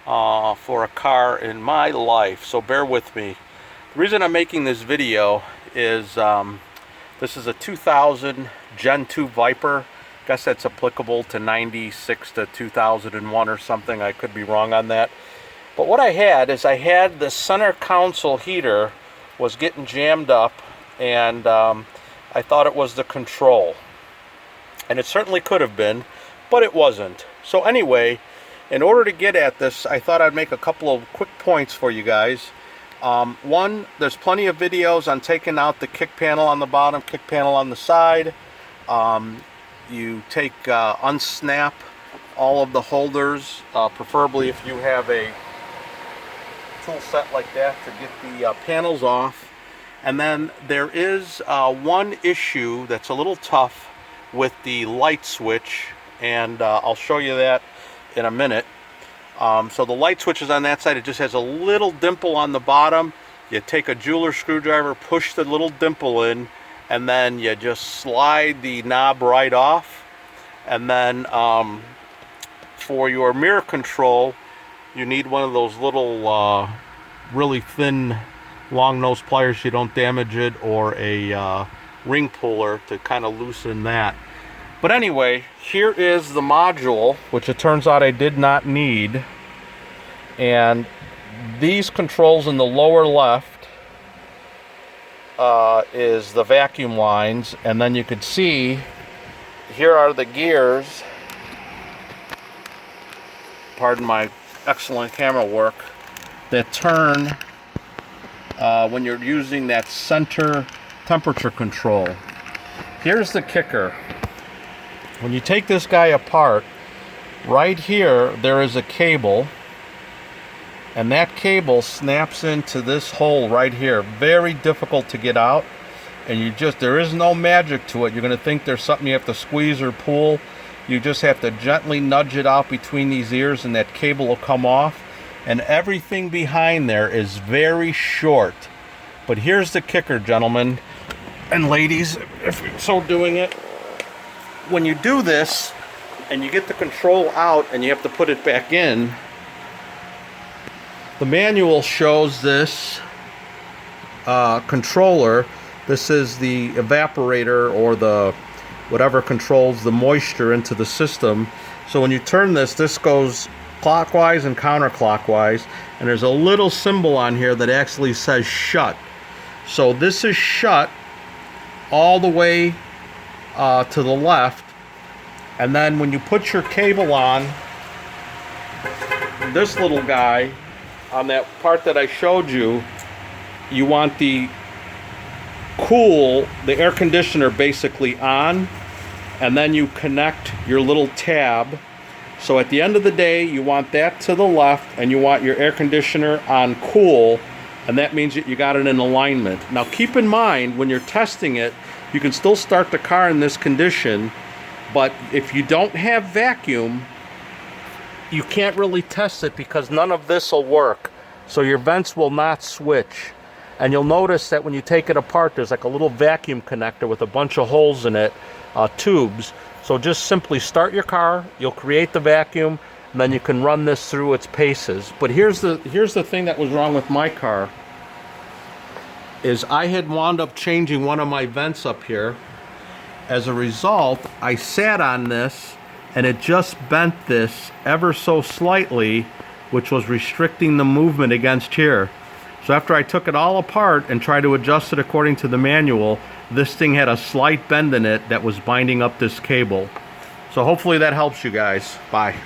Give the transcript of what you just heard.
for a car in my life, so bear with me. The reason I'm making this video is this is a 2000 Gen 2 Viper. I guess that's applicable to 96 to 2001 or something. I could be wrong on that. But what I had is the center console heater was getting jammed up, and I thought it was the control. And it certainly could have been, but it wasn't. So anyway, in order to get at this, I thought I'd make a couple of quick points for you guys. One, there's plenty of videos on taking out the kick panel on the bottom, kick panel on the side. You unsnap all of the holders, preferably if you have a tool set like that to get the panels off. And then there is one issue that's a little tough with the light switch, and I'll show you that in a minute. So the light switch is on that side. It just has a little dimple on the bottom. You take a jeweler screwdriver, push the little dimple in, and then you just slide the knob right off. And then for your mirror control, you need one of those little really thin long nose pliers so you don't damage it, or a ring puller to kind of loosen that. But anyway, here is the module, which it turns out I did not need. And these controls in the lower left is the vacuum lines, and then you could see here are the gears, pardon my excellent camera work, that turn when you're using that center temperature control. Here's the kicker. When you take this guy apart, right here there is a cable, and that cable snaps into this hole right here. Very difficult to get out, and there is no magic to it. You're going to think there's something you have to squeeze or pull. You just have to gently nudge it out between these ears, and that cable will come off. And everything behind there is very short. But here's the kicker, gentlemen and ladies, if you're so doing it. When you do this and you get the control out and you have to put it back in, the manual shows this controller. This is the evaporator, or the whatever controls the moisture into the system. So when you turn this goes clockwise and counterclockwise, and there's a little symbol on here that actually says shut. So this is shut all the way to the left, and then when you put your cable on, this little guy on that part that I showed you, you want the air conditioner basically on, and then you connect your little tab. So at the end of the day, you want that to the left, and you want your air conditioner on cool, and that means that you got it in alignment. Now keep in mind, when you're testing it, you can still start the car in this condition, but if you don't have vacuum, you can't really test it because none of this will work. So your vents will not switch. And you'll notice that when you take it apart, there's like a little vacuum connector with a bunch of holes in it, tubes. So just simply start your car, you'll create the vacuum, and then you can run this through its paces. But here's the thing that was wrong with my car, is I had wound up changing one of my vents up here. As a result, I sat on this, and it just bent this ever so slightly, which was restricting the movement against here. So after I took it all apart and tried to adjust it according to the manual, this thing had a slight bend in it that was binding up this cable. So hopefully that helps you guys. Bye.